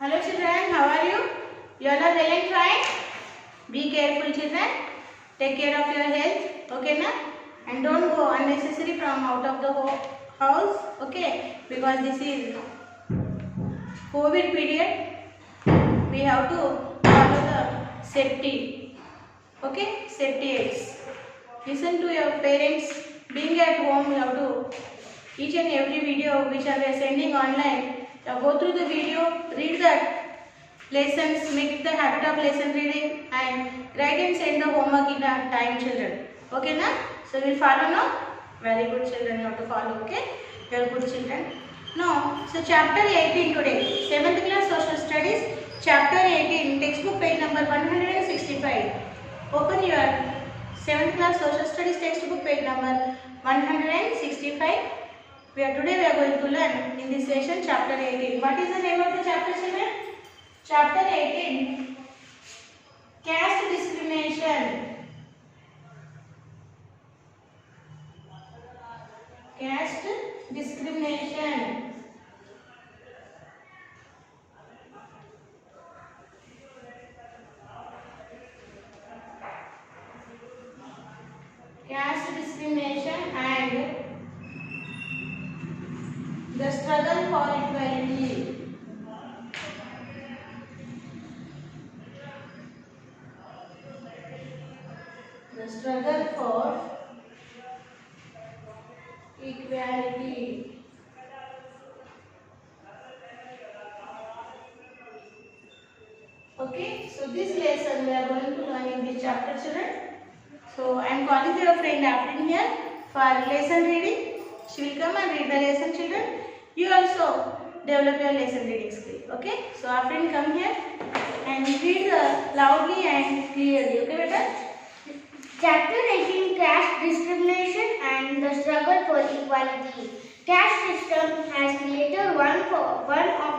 Hello children, how are you? You all are well and fine? Be careful children. Take care of your health. Okay na? And don't go unnecessary from out of the house. Okay? Because this is COVID period. We have to follow the safety. Okay? Safety aids. Listen to your parents. Being at home, you have to each and every video which are sending online. Go through the video, read that lessons, make it the habit of lesson reading, and write and send the homework in a time, children. Okay, na? So we'll follow now. Very good, children. You have to follow. Okay, you are good children. Now, so chapter 18 today, 7th class social studies, chapter 18, textbook page number 165. Open your 7th class social studies textbook page number 165. Today we are going to learn in this session chapter 18. What is the name of the chapter, children? Chapter 18. Caste discrimination. Caste discrimination. Caste discrimination and the struggle for equality. The struggle for equality. Okay, so this lesson we are going to learn in this chapter, children. So I am calling your friend Afrin here for lesson reading. She will come and read the lesson, children. You also develop your lesson reading skill. Okay, so Afrin, come here and read loudly and clearly. Okay, beta? Chapter 18, Caste Discrimination and the Struggle for Equality. Caste system has created one of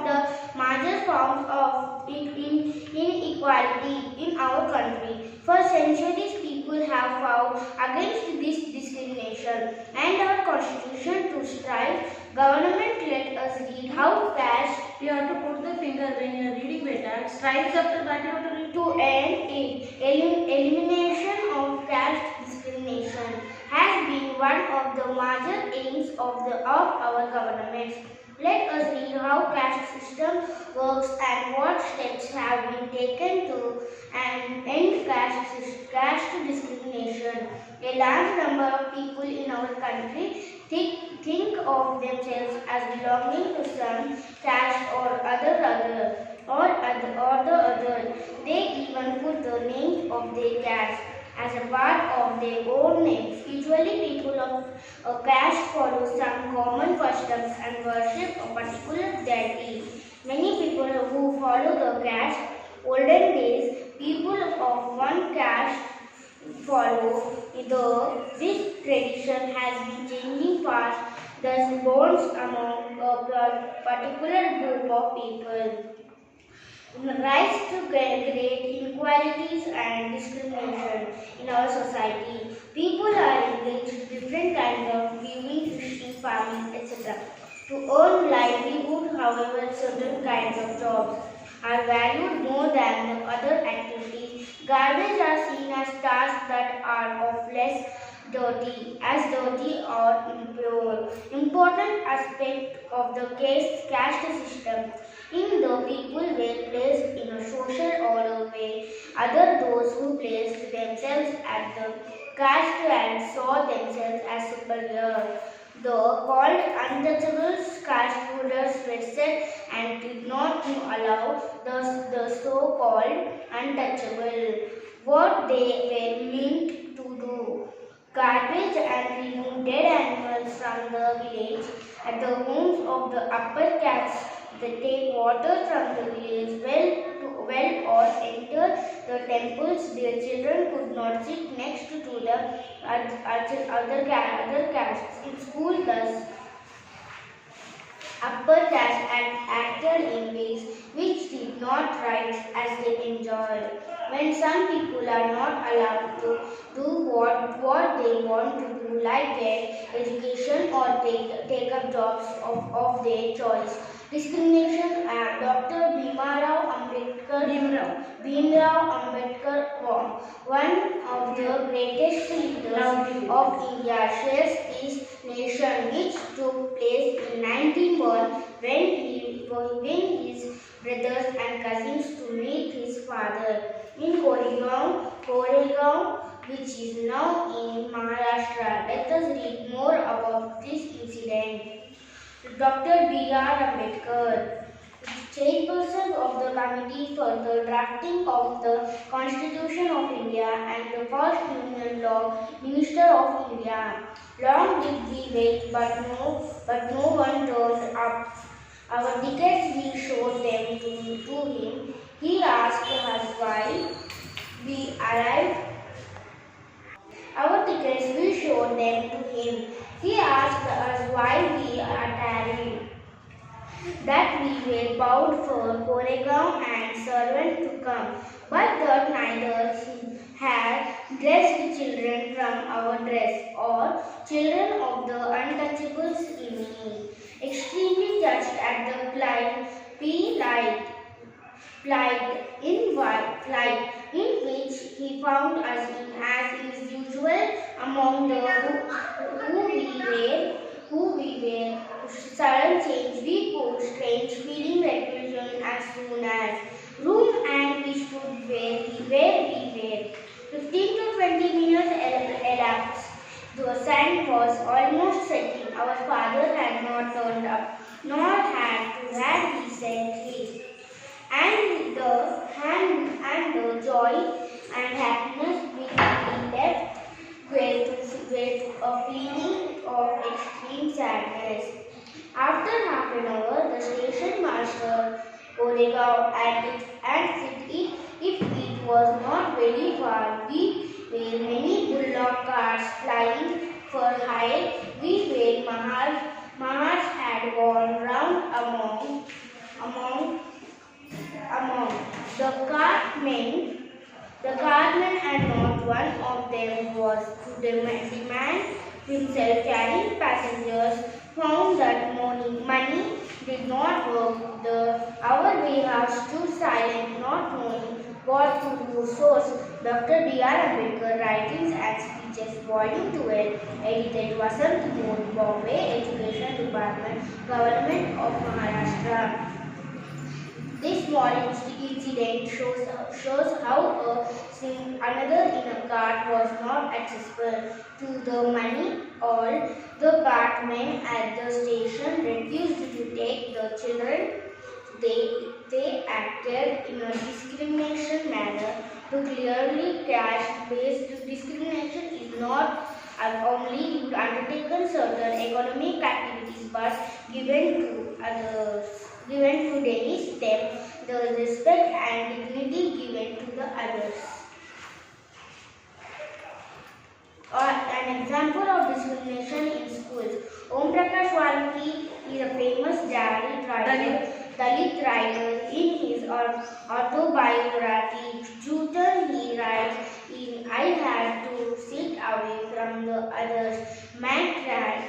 the major forms of inequality in our country. For centuries, people have fought against this discrimination, and our constitution to strive. Government let us read how caste. You have to put the finger when you are reading, beta. Strives after that you have to read. To end it, elimination of caste discrimination has been one of the major aims of our government. Let us read how caste system works and what steps have been taken to end caste discrimination. A large number of people in our country think of themselves as belonging to some caste or the other. They even put the name of their caste as a part of their own names. Usually people of a caste follow some common customs and worship a particular deity. Many people who follow the caste, olden days, people of one caste follow this tradition has been changing fast, thus bonds among a particular group of people rise to great inequalities and discrimination in our society. People are engaged in different kinds of weaving, fishing, farming, etc. To earn livelihood, however, certain kinds of jobs are valued more than the other activities. Garbage are seen as tasks that are of less dirty or impure. Important aspect of the caste system. In the people were placed in a social order way, other those who placed themselves at the caste and saw themselves as superior. The called untouchables caste holders were set and did not allow the so-called untouchable what they were meant to do. Garbage and remove dead animals from the village at the homes of the upper caste. They take water from the village well or enter the temples. Their children could not sit next to the other castes. In school, thus upper caste acted in ways which did not right as they enjoy. When some people are not allowed to do what they want to do, like get education or take up jobs of their choice, Discrimination Act. Dr. Bhimrao Ambedkar one of the greatest leaders of India, shares his nation, which took place in 1901 when his brothers and cousins to meet his father in Koregaon, which is now in Maharashtra. Let us read more about this incident. Dr. B.R. Ambedkar, chairperson of the committee for the drafting of the Constitution of India and the first Union Law Minister of India. Long did we wait, but no one turned up. Our tickets we showed them to him. He asked us why we arrived. Our tickets we showed them to him. He asked us why we are tarried. That we were bound for Koregaon and servant to come, but that neither he had dressed children from our dress or children of the untouchables in me. Extremely touched at the flight in which he found us in as is usual among the who we were. Sudden change, we could strange feeling repulsion as soon as room and we stood where we were. 15 to 20 minutes elapsed. The sun was almost setting. Our father had not turned up, nor had he sent his. And the joy and happiness we left were a feeling of extreme sadness. After half an hour, the station master Koregaon and if it was not very far, we were many bullock carts flying for hire. We were Mahars had gone round among the cartmen, and not one of them was to demand himself carrying passengers. Found that money did not work. Our warehouse stood silent, not knowing what to do. Source: Dr. B.R. Ambedkar, Writings and Speeches, Volume 12, edited Vasant Mode, Bombay Education Department, Government of Maharashtra. This small incident shows how another in a cart was not accessible to the money. All the cartmen at the station refused to take the children. They acted in a discrimination manner. To clearly caste-based discrimination is not only undertaken certain economic activities but given to others. Given to denish them the respect and dignity given to the others. An example of discrimination in schools. Om Prakash Valmiki is a famous Dalit writer. In his autobiography, Tutor, he writes, I had to sit away from the others. Man cried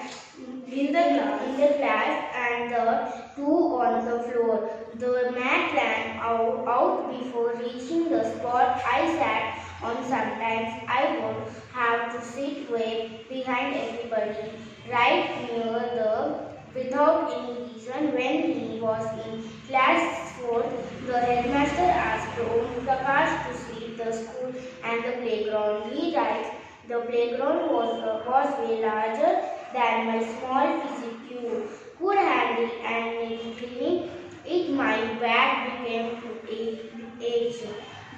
in the class and the two on the floor. The man ran out before reaching the spot I sat on. Sometimes I would have to sit way behind everybody, right near without any reason. When he was in class 4, the headmaster asked Om Prakash to sweep the school and the playground. He writes, the playground was way larger than my small physique could handle, and in cleaning it my back became to ache.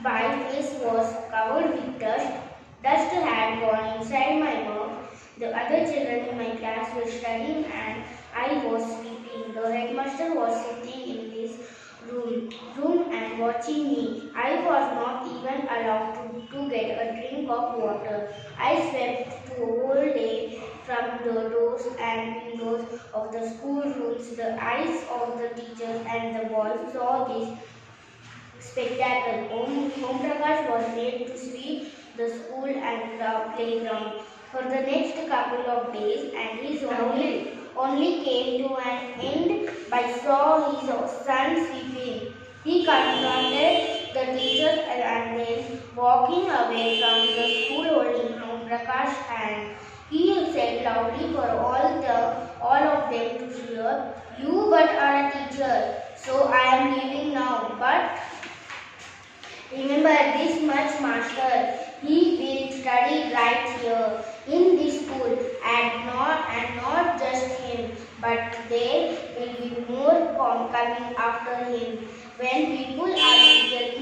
My face was covered with dust. Dust had gone inside my mouth. The other children in my class were studying and I was sleeping. The headmaster was sitting in his room and watching me. I was not even allowed to get a drink of water. I swept the whole day from the doors and windows of the schoolrooms. The eyes of the teachers and the boys saw this spectacle. Om Prakash was made to sweep the school and the playground for the next couple of days, and his only came to an end by I saw his son sleeping. He confronted the teachers and then walking away from the school holding Om Prakash's hand. He said loudly for all of them to hear, "You but are a teacher, so I am leaving now. But remember this much, master. He will study right here in this school, and not just him, but there will be more coming after him." When people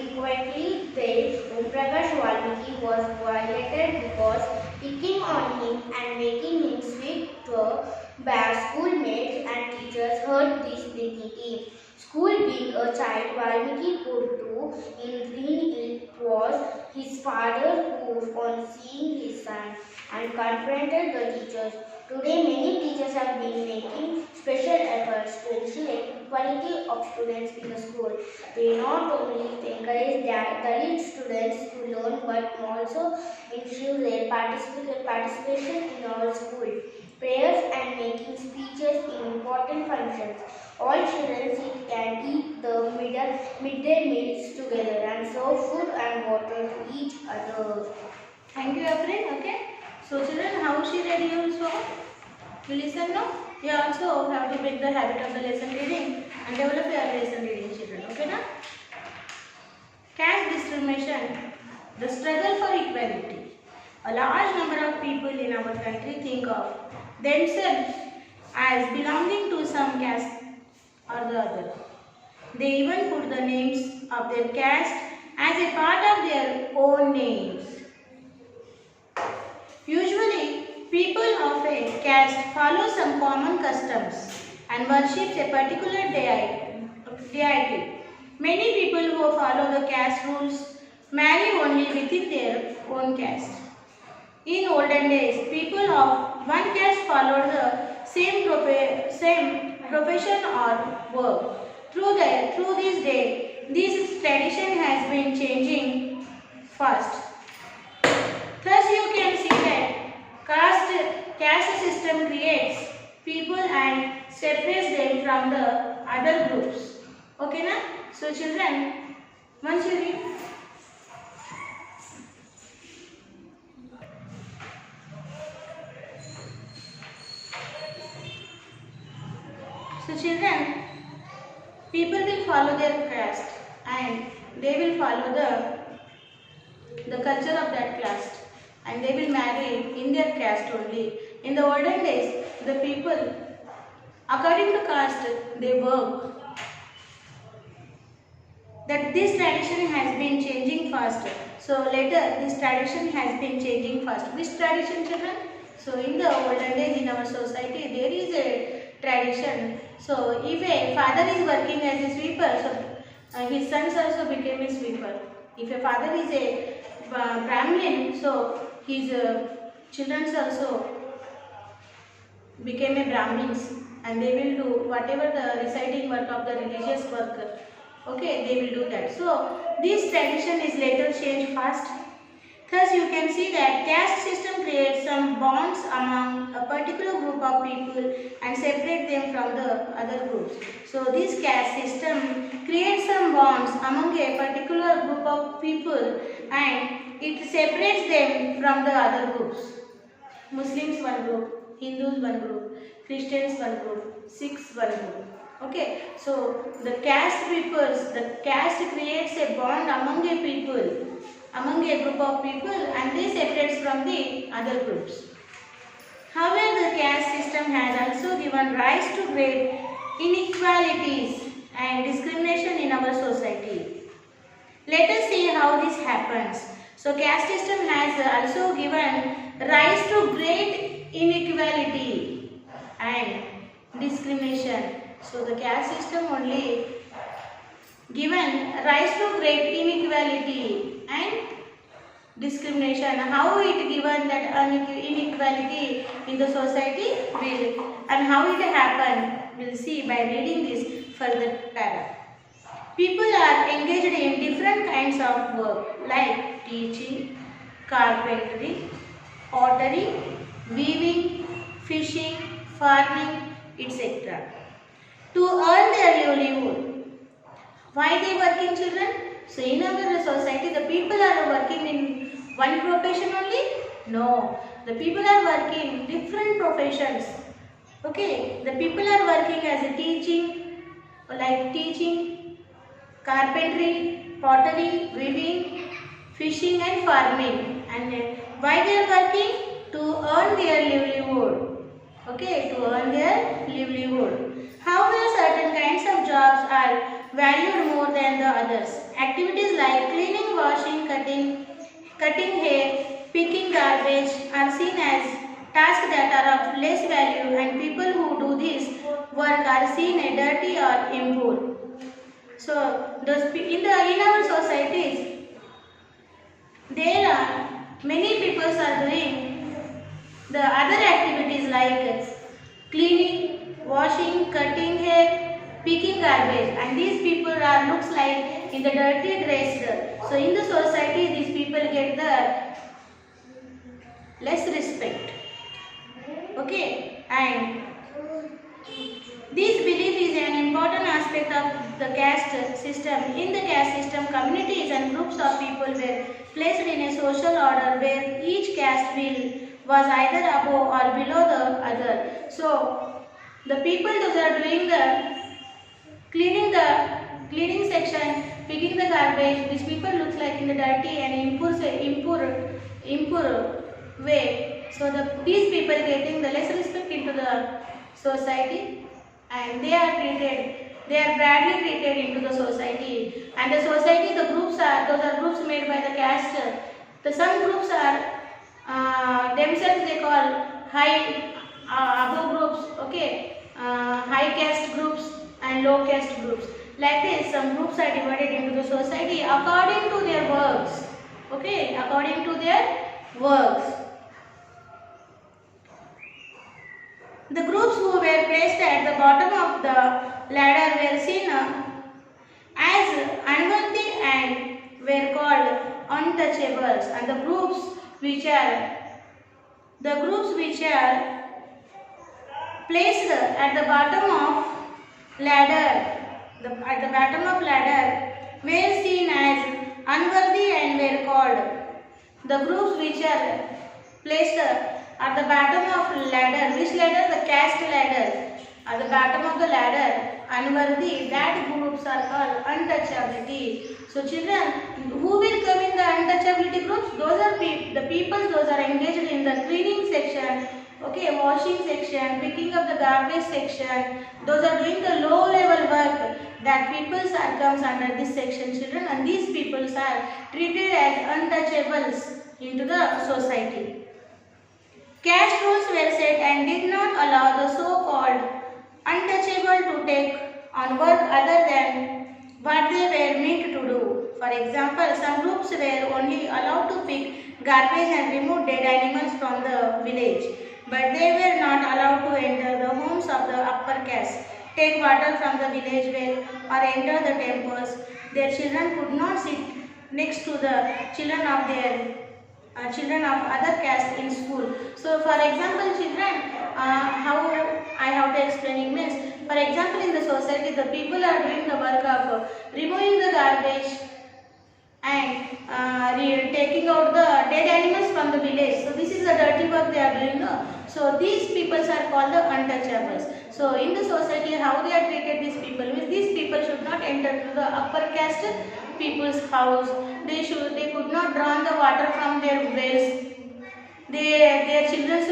equally felt Om Prakash Valmiki was violated because picking on him and making him speak to bad schoolmates and teachers hurt this dignity. School being a child, Valmiki could do it was his father who, on seeing his son, and confronted the teachers. Today, many teachers have been making special efforts to ensure equality of students in the school. They not only encourage Dalit students to learn, but also ensure their participation in our school. Prayers and making speeches in important functions. All children sit and eat the midday meals together and serve food and water to each other. Thank you, Afrin. Okay. So, children, how she read you so? You listen now? You also have to make the habit of the lesson reading and develop your lesson reading, children. Okay, na? Caste discrimination, the struggle for equality. A large number of people in our country think of themselves as belonging to some caste or the other. They even put the names of their caste as a part of their own names. Usually, people of a caste follow some common customs and worship a particular deity. Many people who follow the caste rules marry only within their own caste. In olden days, people of one caste followed the same profession or work. Through this day, this tradition has been changing fast. Thus, you can see that caste system creates people and separates them from the other groups. Okay, na? So, children, once you read. So, children, people will follow their caste and they will follow the culture of that caste, and they will marry in their caste only. In the olden days, the people, according to caste, they work. That this tradition has been changing fast. So later, this tradition has been changing fast. Which tradition, children? So in the olden days in our society, there is a tradition. So if a father is working as a sweeper, so his sons also became a sweeper. If a father is a Brahmin, so his children also became a Brahmins, and they will do whatever the reciting work of the religious work. Okay, they will do that. So this tradition is later changed fast. Thus, you can see that caste system creates some bonds among a particular group of people and separate them from the other groups. So this caste system creates some bonds among a particular group of people and it separates them from the other groups. Muslims one group, Hindus one group, Christians one group, Sikhs one group. Okay, so the caste creates a bond among a people, among a group of people, and they separates from the other groups. However, the caste system has also given rise to great inequalities and discrimination in our society. Let us see how this happens. So, caste system has also given rise to great inequality and discrimination. So, the caste system only given rise to great inequality and discrimination. How it given that inequality in the society and how it happened, we'll see by reading this further paragraph. People are engaged in different kinds of work like teaching, carpentry, pottery, weaving, fishing, farming, etc. To earn Why they working, children? So in our society, the people are working in one profession only? No. The people are working different professions. Okay. The people are working as a teaching, like teaching, carpentry, pottery, weaving, fishing and farming. And why they are working? To earn their livelihood. Okay, to earn their livelihood. However, certain kinds of jobs are valued more than the others. Activities like cleaning, washing, cutting hair, picking garbage are seen as tasks that are of less value, and people who do this work are seen as dirty or impure. So, in our societies, there are many people are doing the other activities like cleaning, washing, cutting hair, picking garbage, and these people are looks like in the dirty dressed. So in the society, these people get the less respect. Okay, and this belief is an important aspect of the caste system. In the caste system, communities and groups of people were placed in a social order where each caste was either above or below the other. So, the people those are doing the cleaning section, picking the garbage, these people looks like in the dirty and impure way. So, these people getting the less respect into the society, and they are badly treated into the society. And the society, those are groups made by the caste. Some groups are themselves they call high above groups, okay, high caste groups and low caste groups. Like this, some groups are divided into the society according to their works, okay, according to their works. The groups who were placed at the bottom of the ladder were seen as unworthy and were called untouchables, and the groups which are placed at the bottom of ladder were seen as unworthy and were called. The groups which are placed at the bottom of ladder, which ladder? The caste ladder. At the bottom of the ladder, unworthy, that groups are called untouchability. So children, who will come in the untouchability groups? Those are the people, those are engaged in the cleaning section, okay, washing section, picking up the garbage section. Those are doing the low level work. That people comes under this section, children, and these people are treated as untouchables into the society. Caste rules were set and did not allow the so-called untouchable to take on work other than what they were meant to do. For example, some groups were only allowed to pick garbage and remove dead animals from the village, but they were not allowed to enter the homes of the upper caste, take water from the village well, or enter the temples. Their children could not sit next to the children of other caste in school. So, for example, children, how I have to explain it means, for example, in the society, the people are doing the work of removing the garbage and taking out the dead animals from the village. So, this is the dirty work they are doing. No? So, these people are called the untouchables. So, in the society, how they are treated, these people means these people should not enter to the upper caste people's house. They could not draw the water from their wells. Their children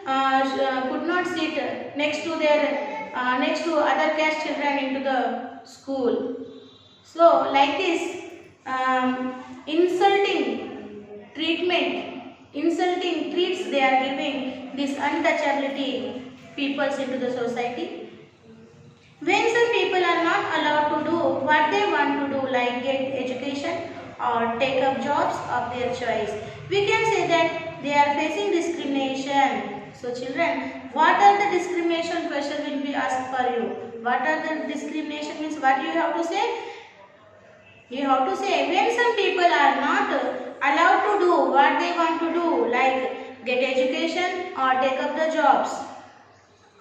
could not sit next to other caste children into the school. So like this, insulting treats they are giving this untouchability peoples into the society. When some people are not allowed to do what they want to do, like get education or take up jobs of their choice, we can say that they are facing discrimination. So children, what are the discrimination question will be asked for you? What are the discrimination means? What you have to say? You have to say when some people are not allowed to do what they want to do, like get education or take up the jobs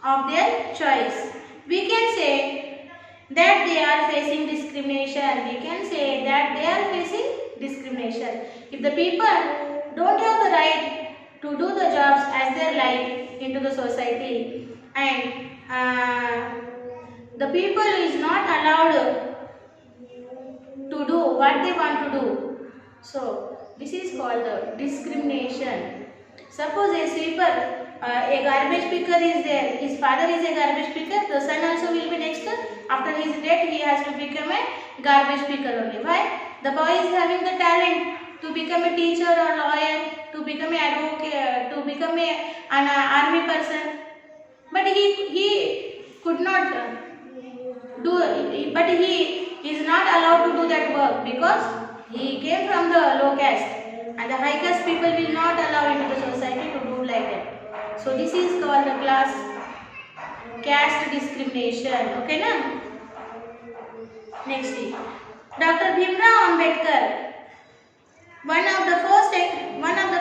of their choice. We can say that they are facing discrimination. We can say that they are facing discrimination. If the people don't have the right to do the jobs as they like into the society, and the people is not allowed to do what they want to do. So this is called the discrimination. Suppose a sweeper, a garbage picker is there. His father is a garbage picker. The son also will be next. After his death, he has to become a garbage picker only. Why? The boy is having the talent to become a teacher or lawyer, to become an advocate, to become an army person. But he could not do. But he is not allowed to do that work because he came from the low caste, and the high caste people will not allow into the society to do like that. So this is called the caste discrimination. Okay, na? Next is Dr. Bhimrao Ambedkar, one of the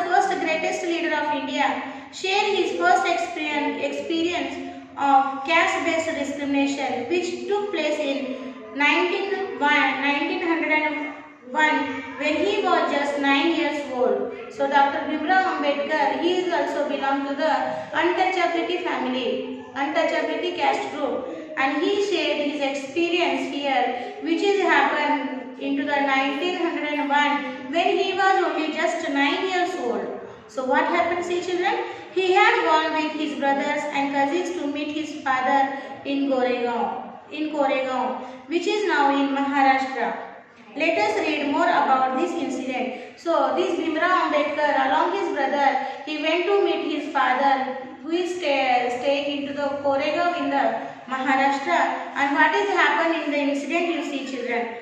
first greatest leader of India, shared his first experience of caste-based discrimination, which took place in 1901 when he was just 9 years old. So Dr. Bhimrao Ambedkar, he is also belong to the untouchability family, untouchability caste group, and he shared his experience here, which is happened into the 1901 when he was only just 9 years old. So what happened, see children? He had gone with his brothers and cousins to meet his father in Koregaon, which is now in Maharashtra. Let us read more about this incident. So this Bhimrao Ambedkar, along his brother, he went to meet his father, who is staying into the Koregaon in the Maharashtra. And what is happened in the incident, you see children.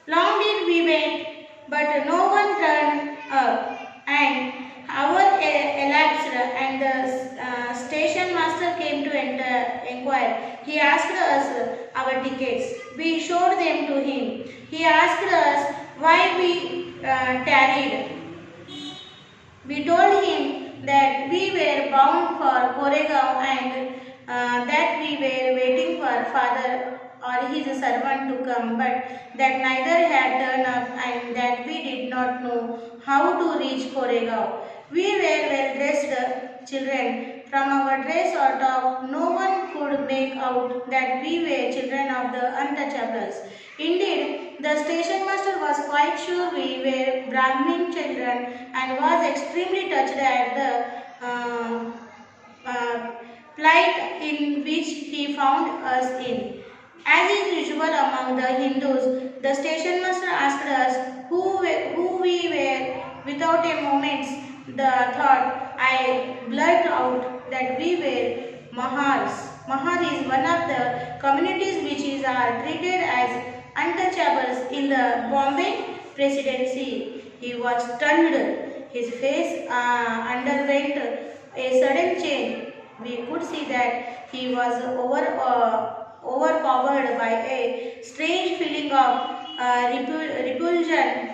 Long did we wait, but no one turned up, and hour elapsed, and the station master came to inquire. He asked us our tickets. We showed them to him. He asked us why we tarried. We told him that we were bound for Koregaon and that we were waiting for father or his servant to come, but that neither had turned up and that we did not know how to reach Koregaon. We were well dressed children. From our dress or talk, no one could make out that we were children of the untouchables. Indeed, the station master was quite sure we were Brahmin children and was extremely touched at the plight in which he found us in. As is usual among the Hindus, the station master asked us who we were. Without a moment's thought, I blurted out that we were Mahars. Mahar is one of the communities which are treated as untouchables in the Bombay presidency. He was stunned. His face underwent a sudden change. We could see that he was overpowered by a strange feeling of repulsion.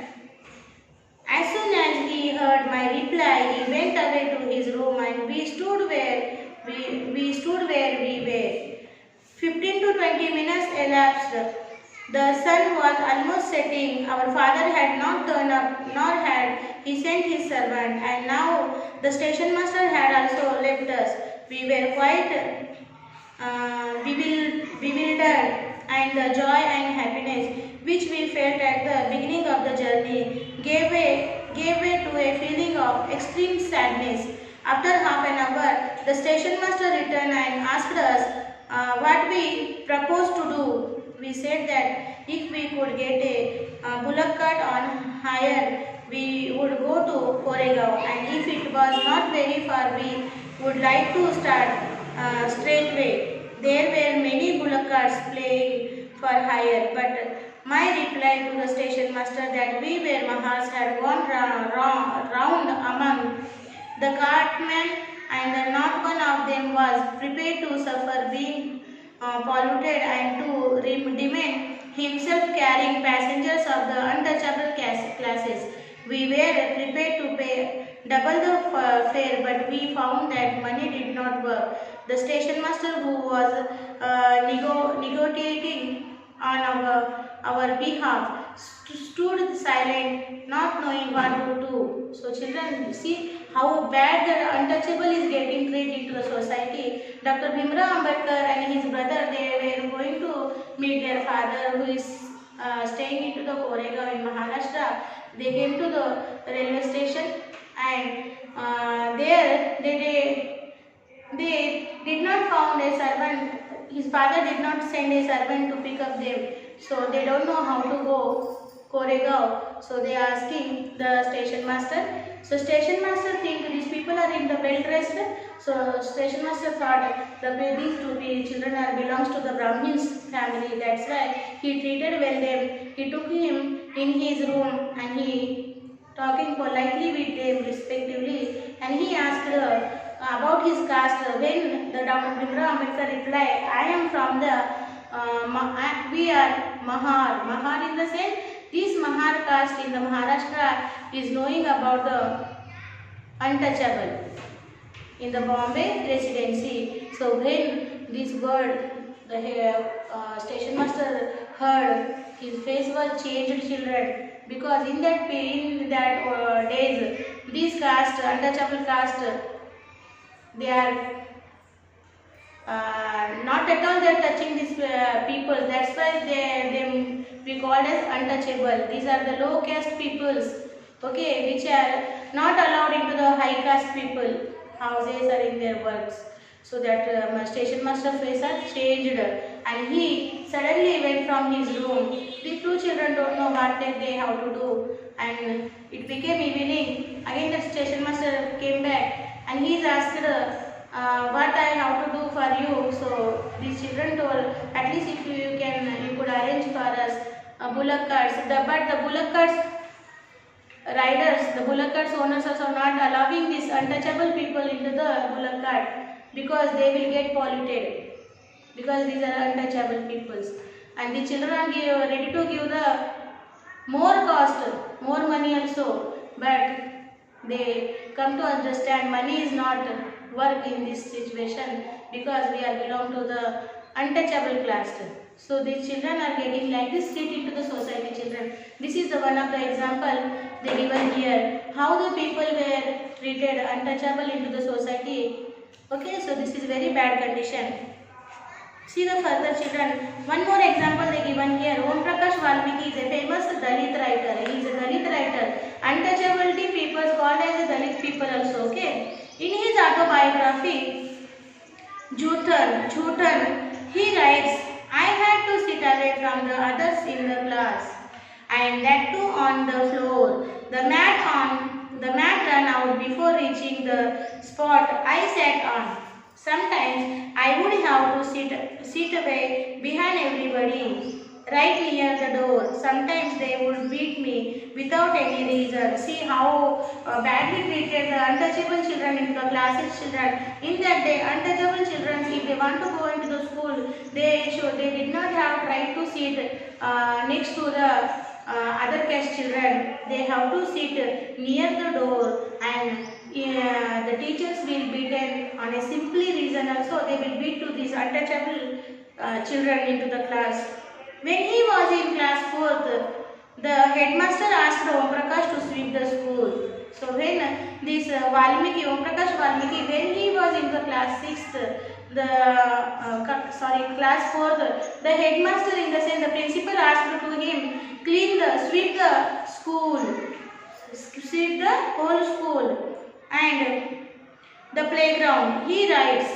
As soon as he heard my reply, he went away to his room, and we stood where we were. 15 to 20 minutes elapsed. The sun was almost setting. Our father had not turned up, nor had he sent his servant, and now the station master had also left us. We were quite bewildered, and the joy and happiness which we felt at the beginning of the journey gave way to a feeling of extreme sadness. After half an hour, the station master returned and asked us what we proposed to do. We said that if we could get a bullock cart on hire, we would go to Koregaon, and if it was not very far, we would like to start straightway. There were many bullock carts playing for hire, but my reply to the station master that we were Mahars had gone round among the cartmen, and not one of them was prepared to suffer being polluted and to remain himself carrying passengers of the untouchable classes. We were prepared to pay double the fare, but we found that money did not work. The station master, who was negotiating on our behalf, stood silent, not knowing what to do. So children, see how bad the untouchable is getting created into the society. Dr. Bhimrao Ambedkar and his brother, they were going to meet their father who is staying into the Koregaon in Maharashtra. They came to the railway station, and there they did not found a servant. His father did not send a servant to pick up them. So they don't know how to go Koregaon. So they are asking the station master. So station master think these people are in the well dressed. So station master thought these two children are belongs to the Brahmins family. That's why he treated well them. He took him in his room and he talking politely with them respectively, and he asked about his caste. When the Dr. Bhimrao Ambedkar replied, I am from the we are Mahar. Mahar in the sense, this Mahar caste in the Maharashtra is knowing about the untouchable in the Bombay residency. So when this word the station master heard, his face was changed, children, because in that days, this caste, untouchable caste, they are not at all they are touching these people. That's why we called as untouchable. These are the low caste peoples, okay, which are not allowed into the high caste people houses or in their works. So that station master face had changed, and he suddenly went from his room. The two children don't know what they have to do, and it became evening. Again the station master came back and he asked what I have to do for you. So these children told, at least if you could arrange for us bullock carts. But the bullock carts riders, the bullock carts owners also not allowing these untouchable people into the bullock cart because they will get polluted, because these are untouchable peoples, and the children are ready to give the more cost, more money also, but they come to understand money is not work in this situation because we are belong to the untouchable class. So these children are getting like this sit into the society, children. This is the one of the example they given here, how the people were treated untouchable into the society. Okay, so this is very bad condition. See the further, children. One more example they given here. Om Prakash Valmiki is a famous Dalit writer. He is a Dalit writer. Untouchability people called as a Dalit people also. Okay. In his autobiography, Jhutan, he writes, I had to sit away from the others in the class, and that too on the floor. The mat ran out before reaching the spot I sat on. Sometimes I would have to sit away behind everybody, right near the door. Sometimes they would beat me without any reason. See how badly treated the untouchable children into the classes children. In that day, untouchable children, if they want to go into the school, they did not have right to sit next to the other caste children. They have to sit near the door, and the teachers will beaten on a simply reason also. They will beat to these untouchable children into the class. When he was in class 4th, the headmaster asked Om Prakash to sweep the school. So when this Om Prakash Valmiki, when he was in the class 6th, class 4th, the headmaster, in the sense the principal, asked to him sweep the school, sweep the whole school and the playground. He writes,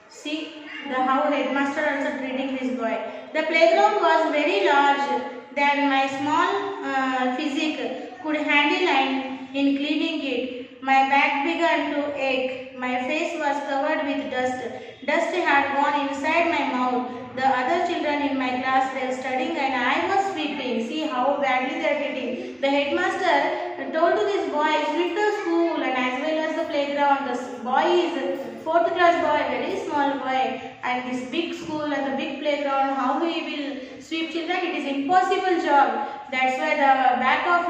see how headmaster also treating this boy. The playground was very large than my small physique could handle, and in cleaning it, my back began to ache. My face was covered with dust. Dust had gone inside my mouth. The other children in my class were studying and I was sweeping. See how badly they are treating. The headmaster told to this boy, sweep the school and as well as the playground. This boy is 4th class boy, very small boy, and this big school and the big playground, how he will sweep children? It is impossible job. That's why the back of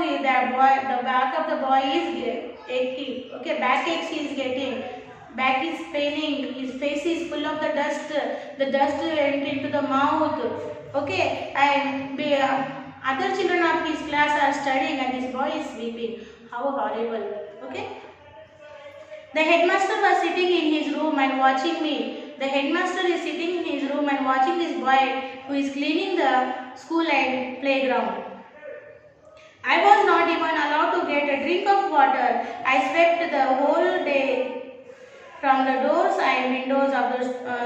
the boy is aching. Okay, back aches he is getting. back is paining, his face is full of the dust went into the mouth. Okay, and other children of his class are studying and this boy is weeping. How horrible. Okay. The headmaster was sitting in his room and watching me. The headmaster is sitting in his room and watching this boy who is cleaning the school and playground. I was not even allowed to get a drink of water. I swept the whole day from the doors and windows of the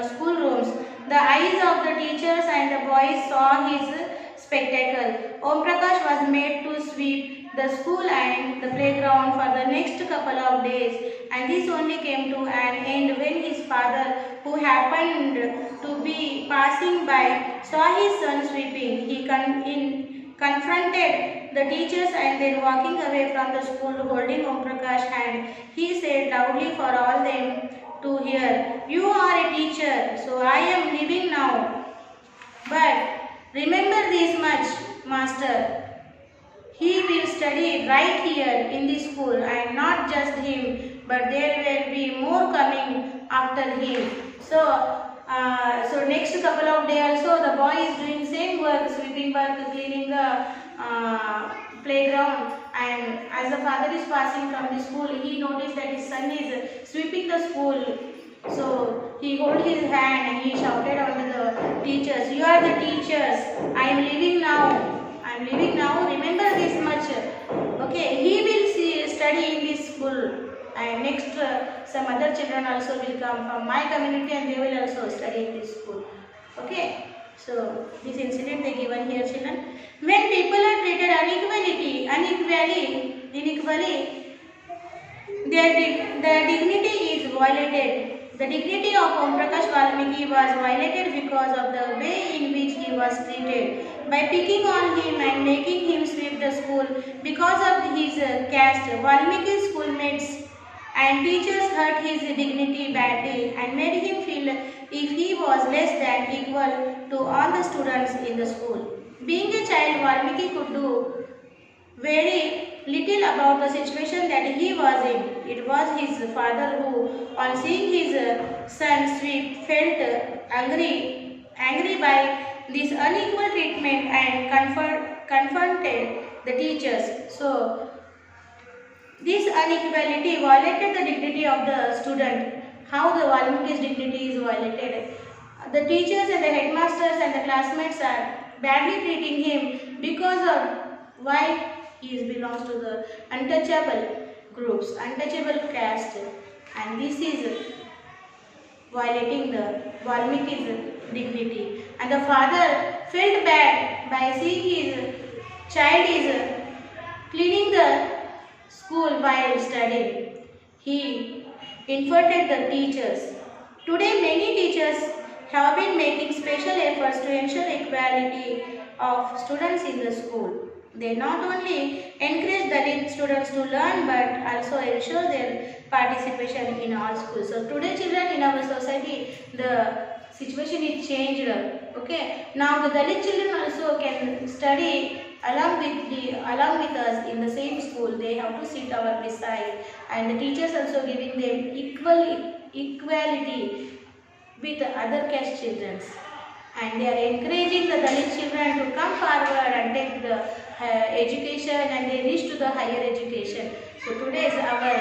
school rooms. The eyes of the teachers and the boys saw his spectacle. Om Prakash was made to sweep the school and the playground for the next couple of days, and this only came to an end when his father, who happened to be passing by, saw his son sweeping. He confronted the teachers and then walking away from the school holding Om Prakash's hand, he said loudly for all them to hear, "You are a teacher, so I am leaving now. But remember this much, master. He will study right here in this school, and not just him, but there will be more coming after him." So next couple of days also the boy is doing same work, sweeping work, cleaning the playground, and as the father is passing from the school, he noticed that his son is sweeping the school. So he hold his hand and he shouted unto the teachers, "You are the teachers. I am leaving now. I am leaving now. Remember this much. Okay, he will study in this school, and next some other children also will come from my community and they will also study in this school." Okay, so this incident they given here, children. When people are treated unequally, their dignity is violated. The dignity of Om Prakash Valmiki was violated because of the way in which he was treated. By picking on him and making him sweep the school because of his caste, Valmiki's schoolmates and teachers hurt his dignity badly and made him feel if he was less than equal to all the students in the school. Being a child, Valmiki could do very little about the situation that he was in. It was his father who, on seeing his son sweep, felt angry by this unequal treatment and confronted the teachers. So this inequality violated the dignity of the student. How the Valmiki's dignity is violated? The teachers and the headmasters and the classmates are badly treating him because of why he belongs to the untouchable groups, untouchable caste, and this is violating the Valmiki's dignity. And the father felt bad by seeing his child is cleaning the school while studying. He inverted the teachers. Today many teachers have been making special efforts to ensure equality of students in the school. They not only encourage Dalit students to learn but also ensure their participation in all schools. So today children in our society, the situation is changed. Okay, now the Dalit children also can study along with us in the same school. They have to sit our beside, and the teachers also giving them equality with other caste children, and they are encouraging the Dalit children to come forward and take the education, and they reach to the higher education. So today's our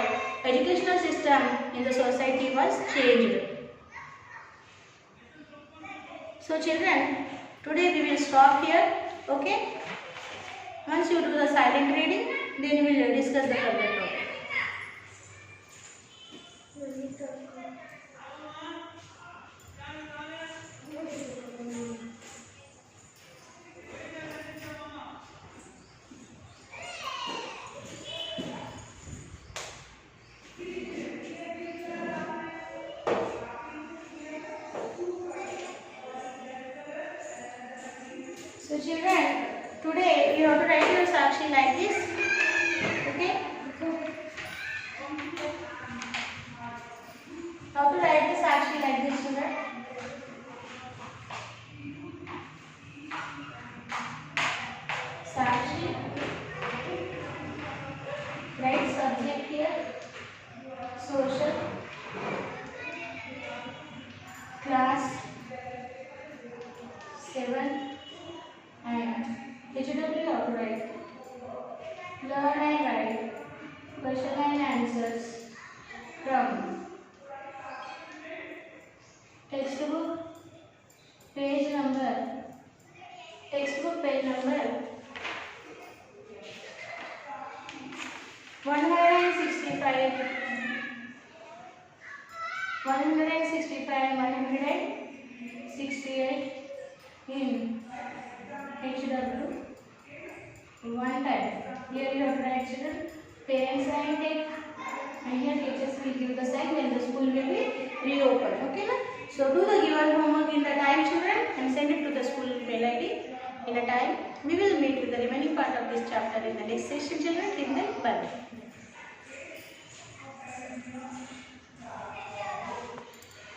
educational system in the society was changed. So children, today we will stop here. Okay, once you do the silent reading, then we will discuss the further topic. So children, today you have to write your Sakshi like this. Okay? How to write the Sakshi like this, children? Sakshi. Write subject here. Social. and HW you have to write. Learn and write question and answers from textbook page number 165 and 168 in HW one time. Here you have to write children parents sign take, and here teachers will give the sign when the school will be reopened. Okay na? So do the given homework in the time, children, and send it to the school mail ID in a time. We will meet with the remaining part of this chapter in the next session, children. Till then, bye.